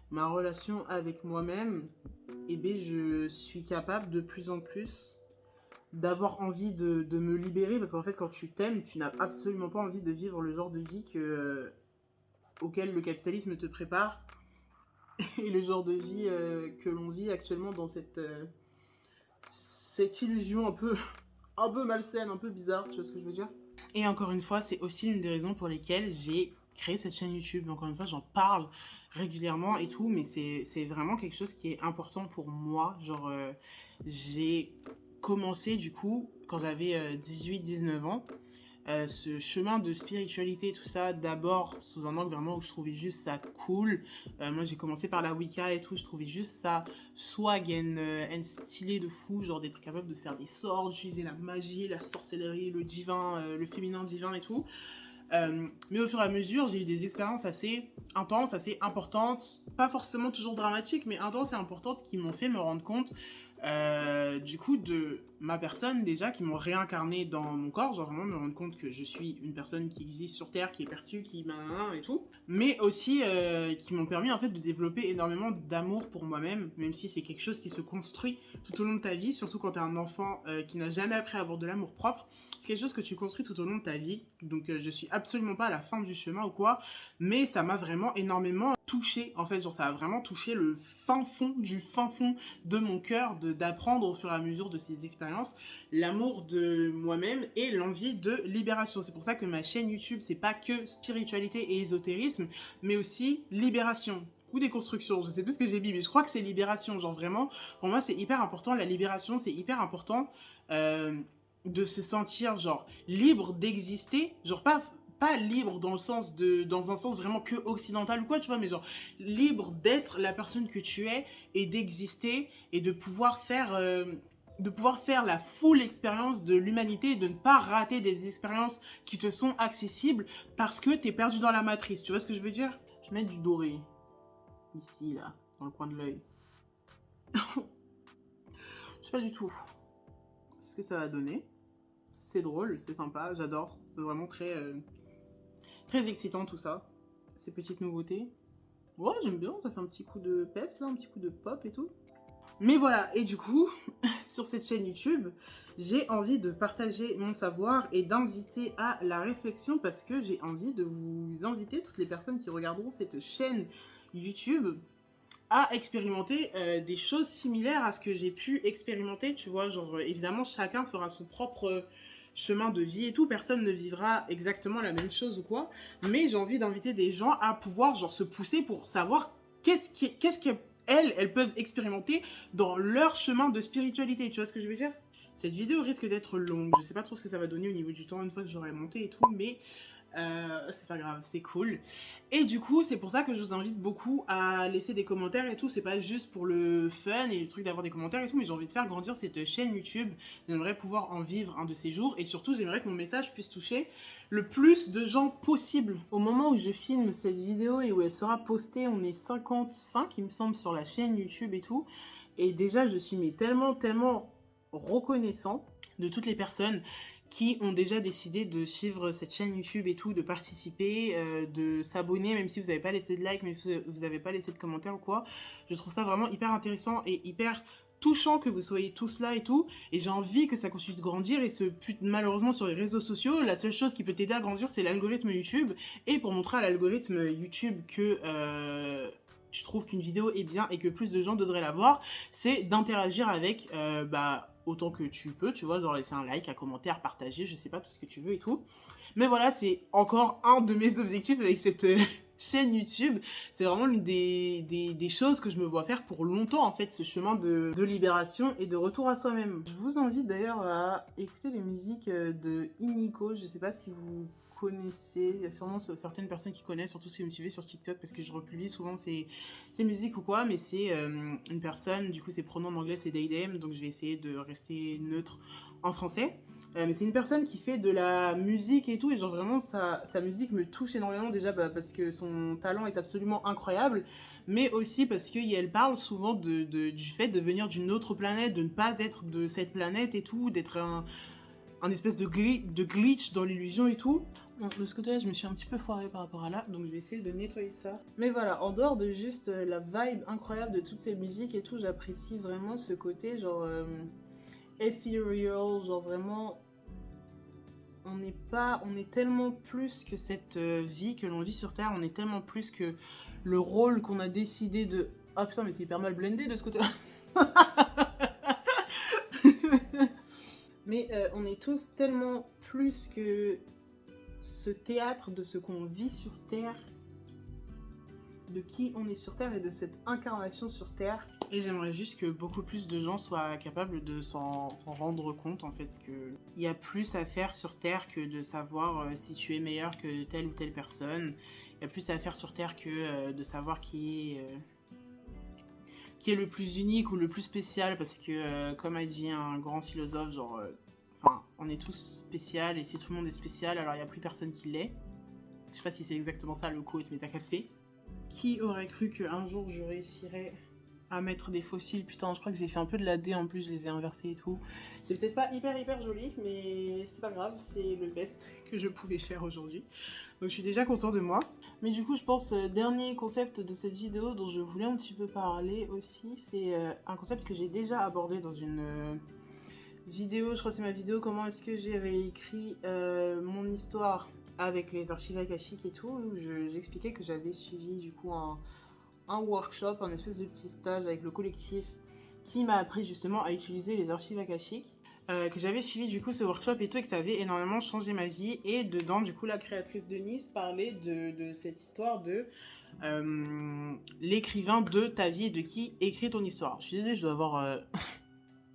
ma relation avec moi-même, et ben je suis capable de plus en plus d'avoir envie de me libérer parce qu'en fait quand tu t'aimes, tu n'as absolument pas envie de vivre le genre de vie auquel le capitalisme te prépare et le genre de vie que l'on vit actuellement dans cette illusion un peu malsaine, un peu bizarre, tu vois ce que je veux dire. Et encore une fois, c'est aussi une des raisons pour lesquelles j'ai créé cette chaîne YouTube. Encore une fois, j'en parle régulièrement et tout, mais c'est vraiment quelque chose qui est important pour moi. Genre, j'ai commencé du coup quand j'avais 18-19 ans. Ce chemin de spiritualité et tout ça, d'abord sous un angle vraiment où je trouvais juste ça cool. Moi j'ai commencé par la Wicca et tout, je trouvais juste ça swag and stylé de fou, genre d'être capable de faire des sorts, d'utiliser la magie, la sorcellerie, le divin, le féminin divin et tout. Mais au fur et à mesure, j'ai eu des expériences assez intenses, assez importantes, pas forcément toujours dramatiques, mais intenses et importantes qui m'ont fait me rendre compte du coup de ma personne déjà, qui m'ont réincarné dans mon corps, genre vraiment me rendre compte que je suis une personne qui existe sur Terre, qui est perçue, qui et tout, mais aussi qui m'ont permis en fait de développer énormément d'amour pour moi-même, même si c'est quelque chose qui se construit tout au long de ta vie, surtout quand t'es un enfant qui n'a jamais appris à avoir de l'amour propre. C'est quelque chose que tu construis tout au long de ta vie, donc je suis absolument pas à la fin du chemin ou quoi, mais ça m'a vraiment énormément touché, en fait, genre ça a vraiment touché le fin fond de mon cœur, d'apprendre au fur et à mesure de ces expériences, l'amour de moi-même et l'envie de libération. C'est pour ça que ma chaîne YouTube, c'est pas que spiritualité et ésotérisme, mais aussi libération ou déconstruction, je sais plus ce que j'ai dit, mais je crois que c'est libération, genre vraiment, pour moi c'est hyper important, la libération c'est hyper important, de se sentir genre libre d'exister, genre pas libre dans le sens dans un sens vraiment que occidental ou quoi, tu vois, mais genre libre d'être la personne que tu es et d'exister et de pouvoir faire la full expérience de l'humanité et de ne pas rater des expériences qui te sont accessibles parce que t'es perdu dans la matrice, tu vois ce que je veux dire? Je vais mettre du doré ici là dans le coin de l'œil. Je sais pas du tout ce que ça va donner. C'est drôle, c'est sympa, j'adore, c'est vraiment très excitant tout ça, ces petites nouveautés. Ouais, j'aime bien, ça fait un petit coup de peps là, un petit coup de pop et tout. Mais voilà, et du coup, sur cette chaîne YouTube, j'ai envie de partager mon savoir et d'inviter à la réflexion parce que j'ai envie de vous inviter, toutes les personnes qui regarderont cette chaîne YouTube, à expérimenter des choses similaires à ce que j'ai pu expérimenter, tu vois, genre évidemment chacun fera son propre chemin de vie et tout, personne ne vivra exactement la même chose ou quoi, mais j'ai envie d'inviter des gens à pouvoir genre se pousser pour savoir qu'est-ce qu'elles peuvent expérimenter dans leur chemin de spiritualité, tu vois ce que je veux dire? Cette vidéo risque d'être longue, je sais pas trop ce que ça va donner au niveau du temps une fois que j'aurai monté et tout, mais c'est pas grave, c'est cool. Et du coup, c'est pour ça que je vous invite beaucoup à laisser des commentaires et tout. C'est pas juste pour le fun et le truc d'avoir des commentaires et tout, mais j'ai envie de faire grandir cette chaîne YouTube. J'aimerais pouvoir en vivre un de ces jours et surtout, j'aimerais que mon message puisse toucher le plus de gens possible. Au moment où je filme cette vidéo et où elle sera postée, on est 55, il me semble, sur la chaîne YouTube et tout. Et déjà, je suis mais tellement reconnaissant de toutes les personnes qui ont déjà décidé de suivre cette chaîne YouTube et tout, de participer, de s'abonner, même si vous n'avez pas laissé de like, même si vous n'avez pas laissé de commentaire ou quoi. Je trouve ça vraiment hyper intéressant et hyper touchant que vous soyez tous là et tout. Et j'ai envie que ça continue de grandir et malheureusement sur les réseaux sociaux, la seule chose qui peut t'aider à grandir, c'est l'algorithme YouTube. Et pour montrer à l'algorithme YouTube que tu trouves qu'une vidéo est bien et que plus de gens devraient la voir, c'est d'interagir avec autant que tu peux, tu vois, genre laisser un like, un commentaire, partager, je sais pas, tout ce que tu veux et tout. Mais voilà, c'est encore un de mes objectifs avec cette chaîne YouTube. C'est vraiment l'une des choses que je me vois faire pour longtemps, en fait, ce chemin de libération et de retour à soi-même. Je vous invite d'ailleurs à écouter les musiques de Iniko. Je sais pas si vous connaissez, il y a sûrement certaines personnes qui connaissent, surtout si vous me suivez sur TikTok, parce que je republie souvent ces musiques ou quoi, mais c'est une personne, du coup ses pronoms en anglais c'est they them, donc je vais essayer de rester neutre en français. Mais c'est une personne qui fait de la musique et tout, et genre vraiment sa musique me touche énormément déjà parce que son talent est absolument incroyable, mais aussi parce qu'elle parle souvent du fait de venir d'une autre planète, de ne pas être de cette planète et tout, d'être un espèce de glitch dans l'illusion et tout. Bon, de ce côté-là, je me suis un petit peu foirée par rapport à là, donc je vais essayer de nettoyer ça. Mais voilà, en dehors de juste la vibe incroyable de toutes ces musiques et tout, j'apprécie vraiment ce côté genre ethereal, genre vraiment on est tellement plus que cette vie que l'on vit sur Terre, on est tellement plus que le rôle qu'on a décidé de... Oh putain, mais c'est hyper mal blendé de ce côté-là. Mais on est tous tellement plus que ce théâtre de ce qu'on vit sur Terre, de qui on est sur Terre et de cette incarnation sur Terre. Et j'aimerais juste que beaucoup plus de gens soient capables de s'en rendre compte, en fait, qu'il y a plus à faire sur Terre que de savoir si tu es meilleur que telle ou telle personne. Il y a plus à faire sur Terre que de savoir qui est le plus unique ou le plus spécial, parce que, comme a dit un grand philosophe, genre, on est tous spécial, et si tout le monde est spécial, alors il n'y a plus personne qui l'est. Je sais pas si c'est exactement ça le quote, mais t'as capté. Qui aurait cru qu'un jour je réussirais à mettre des fossiles? Putain, je crois que j'ai fait un peu de la D en plus, je les ai inversés et tout. C'est peut-être pas hyper joli, mais c'est pas grave, c'est le best que je pouvais faire aujourd'hui. Donc je suis déjà content de moi. Mais du coup, je pense, dernier concept de cette vidéo dont je voulais un petit peu parler aussi, c'est un concept que j'ai déjà abordé dans une vidéo, je crois que c'est ma vidéo comment est-ce que j'ai réécrit mon histoire avec les archives akashiques et tout, où j'expliquais que j'avais suivi du coup un workshop, un espèce de petit stage avec le collectif qui m'a appris justement à utiliser les archives akashiques. Que j'avais suivi du coup ce workshop et tout, et que ça avait énormément changé ma vie. Et dedans, du coup, la créatrice de Nice parlait de cette histoire de l'écrivain de ta vie et de qui écrit ton histoire. Je suis désolée, je dois avoir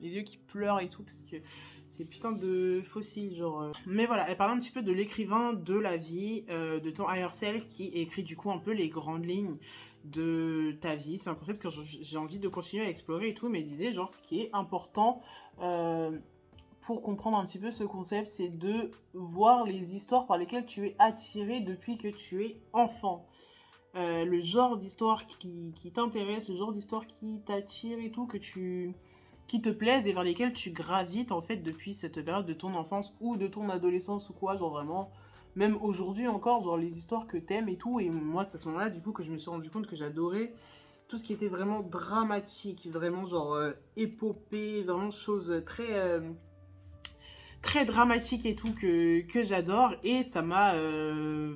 les yeux qui pleurent et tout, parce que c'est putain de fossile, genre. Mais voilà, elle parlait un petit peu de l'écrivain de la vie, de ton higher self, qui écrit du coup un peu les grandes lignes de ta vie. C'est un concept que j'ai envie de continuer à explorer et tout, mais elle disait, genre, ce qui est important pour comprendre un petit peu ce concept, c'est de voir les histoires par lesquelles tu es attiré depuis que tu es enfant. Le genre d'histoire qui t'intéresse, le genre d'histoire qui t'attire et tout, qui te plaisent et vers lesquels tu gravites en fait depuis cette période de ton enfance ou de ton adolescence ou quoi, genre vraiment, même aujourd'hui encore, genre les histoires que t'aimes et tout. Et moi, c'est à ce moment-là du coup que je me suis rendu compte que j'adorais tout ce qui était vraiment dramatique, vraiment genre épopée, vraiment chose très dramatique et tout que j'adore, et ça m'a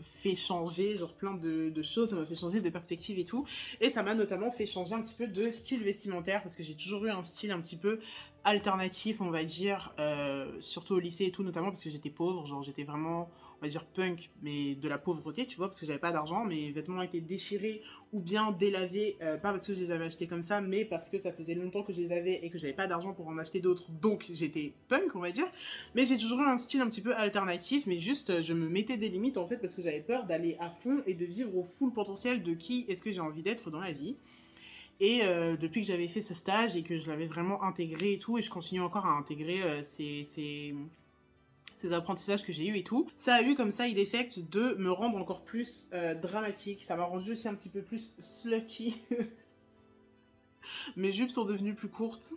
fait changer genre plein de choses, ça m'a fait changer de perspective et tout, et ça m'a notamment fait changer un petit peu de style vestimentaire, parce que j'ai toujours eu un style un petit peu alternatif, on va dire, surtout au lycée et tout, notamment parce que j'étais pauvre, genre j'étais vraiment, on va dire, punk, mais de la pauvreté, tu vois, parce que j'avais pas d'argent, mes vêtements étaient déchirés ou bien délavés, pas parce que je les avais achetés comme ça, mais parce que ça faisait longtemps que je les avais et que j'avais pas d'argent pour en acheter d'autres, donc j'étais punk, on va dire. Mais j'ai toujours eu un style un petit peu alternatif, mais juste je me mettais des limites en fait, parce que j'avais peur d'aller à fond et de vivre au full potentiel de qui est-ce que j'ai envie d'être dans la vie. Et depuis que j'avais fait ce stage et que je l'avais vraiment intégré et tout, et je continue encore à intégrer ces apprentissages que j'ai eu et tout, ça a eu comme side effect de me rendre encore plus dramatique. Ça m'a rendu aussi un petit peu plus slutty. Mes jupes sont devenues plus courtes.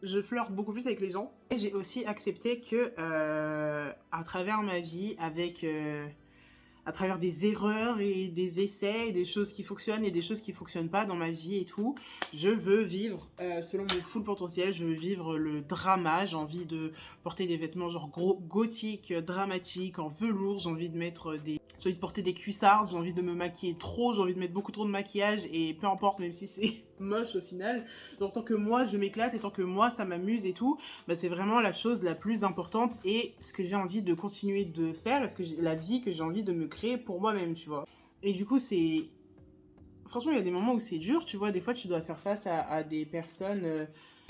Je flirte beaucoup plus avec les gens. Et j'ai aussi accepté que à travers ma vie, à travers des erreurs et des essais, et des choses qui fonctionnent et des choses qui fonctionnent pas dans ma vie et tout, je veux vivre selon mon full potentiel, je veux vivre le drama, j'ai envie de porter des vêtements genre gothiques, dramatiques, en velours, j'ai envie de mettre des j'ai envie de porter des cuissards, j'ai envie de me maquiller trop, j'ai envie de mettre beaucoup trop de maquillage et peu importe, même si c'est moche au final. Donc tant que moi je m'éclate et tant que moi ça m'amuse et tout, bah, c'est vraiment la chose la plus importante et ce que j'ai envie de continuer de faire, parce que la vie que j'ai envie de me créer pour moi-même, tu vois. Et du coup, c'est... Franchement, il y a des moments où c'est dur, tu vois. Des fois, tu dois faire face à des personnes.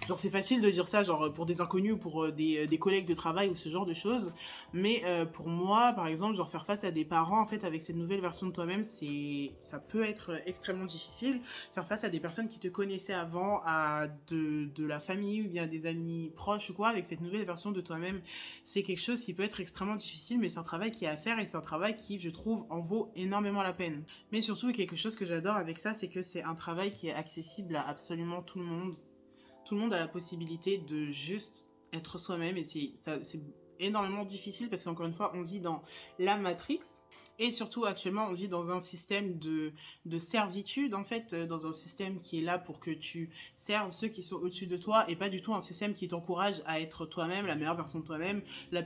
Genre, c'est facile de dire ça, genre pour des inconnus ou pour des collègues de travail ou ce genre de choses. Mais pour moi, par exemple, genre faire face à des parents, en fait, avec cette nouvelle version de toi-même, ça peut être extrêmement difficile. Faire face à des personnes qui te connaissaient avant, à de la famille ou bien des amis proches ou quoi, avec cette nouvelle version de toi-même, c'est quelque chose qui peut être extrêmement difficile, mais c'est un travail qui est à faire et c'est un travail qui, je trouve, en vaut énormément la peine. Mais surtout, quelque chose que j'adore avec ça, c'est que c'est un travail qui est accessible à absolument tout le monde. Tout le monde a la possibilité de juste être soi-même et c'est énormément difficile parce qu'encore une fois, on vit dans la Matrix. Et surtout, actuellement, on vit dans un système de servitude, en fait, dans un système qui est là pour que tu serves ceux qui sont au-dessus de toi et pas du tout un système qui t'encourage à être toi-même, la meilleure version de toi-même, la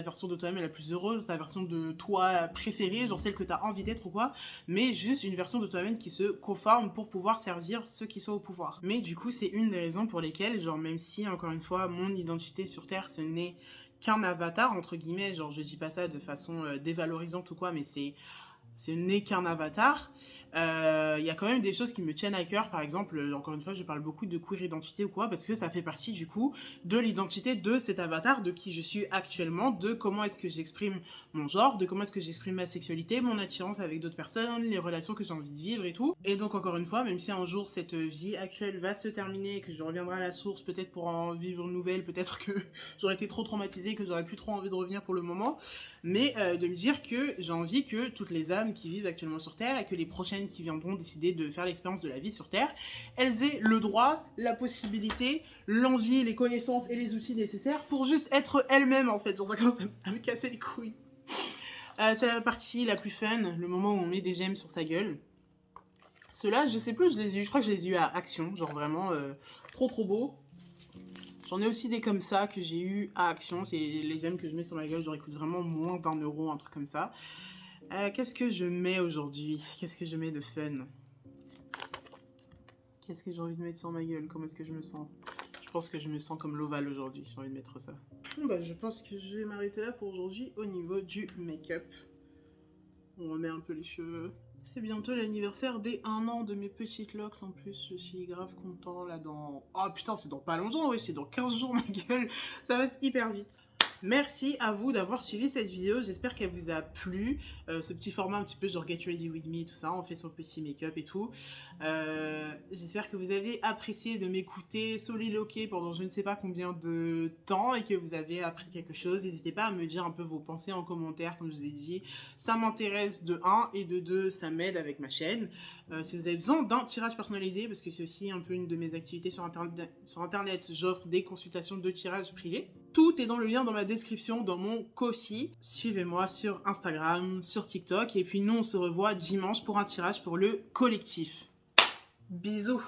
version de toi-même la plus heureuse, la version de toi préférée, genre celle que tu as envie d'être ou quoi, mais juste une version de toi-même qui se conforme pour pouvoir servir ceux qui sont au pouvoir. Mais du coup, c'est une des raisons pour lesquelles, genre, même si, encore une fois, mon identité sur Terre, ce n'est qu'un avatar, entre guillemets, genre je dis pas ça de façon dévalorisante ou quoi, mais ce n'est qu'un avatar. Il y a quand même des choses qui me tiennent à cœur, par exemple, encore une fois, je parle beaucoup de queer identité ou quoi, parce que ça fait partie du coup de l'identité de cet avatar, de qui je suis actuellement, de comment est-ce que j'exprime mon genre, de comment est-ce que j'exprime ma sexualité, mon attirance avec d'autres personnes, les relations que j'ai envie de vivre et tout. Et donc encore une fois, même si un jour cette vie actuelle va se terminer, que je reviendrai à la source, peut-être pour en vivre une nouvelle, peut-être que j'aurais été trop traumatisée, que j'aurais plus trop envie de revenir pour le moment, mais de me dire que j'ai envie que toutes les âmes qui vivent actuellement sur Terre et que les prochaines qui viendront décider de faire l'expérience de la vie sur Terre, elles aient le droit, la possibilité, l'envie, les connaissances et les outils nécessaires pour juste être elles-mêmes en fait. Genre ça commence à me casser les couilles. C'est la partie la plus fun, le moment où on met des gemmes sur sa gueule. Ceux-là, je sais plus, je crois que je les ai eu à Action, genre vraiment trop beau. J'en ai aussi des comme ça que j'ai eu à Action, c'est les gemmes que je mets sur ma gueule, genre ils coûtent vraiment moins d'1 €, un truc comme ça. Qu'est-ce que je mets aujourd'hui? Qu'est-ce que je mets de fun? Qu'est-ce que j'ai envie de mettre sur ma gueule? Comment est-ce que je me sens? Je pense que je me sens comme l'ovale aujourd'hui, j'ai envie de mettre ça. Bon bah je pense que je vais m'arrêter là pour aujourd'hui au niveau du make-up. On remet un peu les cheveux. C'est bientôt l'anniversaire des 1 an de mes petites locks en plus, je suis grave content là dans... Oh putain c'est dans pas longtemps, ouais c'est dans 15 jours ma gueule, ça passe hyper vite. Merci à vous d'avoir suivi cette vidéo, j'espère qu'elle vous a plu, ce petit format un petit peu genre Get Ready With Me, tout ça, on fait son petit make-up et tout. J'espère que vous avez apprécié de m'écouter soliloquer pendant je ne sais pas combien de temps et que vous avez appris quelque chose. N'hésitez pas à me dire un peu vos pensées en commentaire, comme je vous ai dit, ça m'intéresse de 1 et de 2, ça m'aide avec ma chaîne. Si vous avez besoin d'un tirage personnalisé, parce que c'est aussi un peu une de mes activités sur internet, j'offre des consultations de tirage privé. Tout est dans le lien dans ma description, dans mon Ko-fi. Suivez-moi sur Instagram, sur TikTok, et puis nous on se revoit dimanche pour un tirage pour le collectif. Bisous!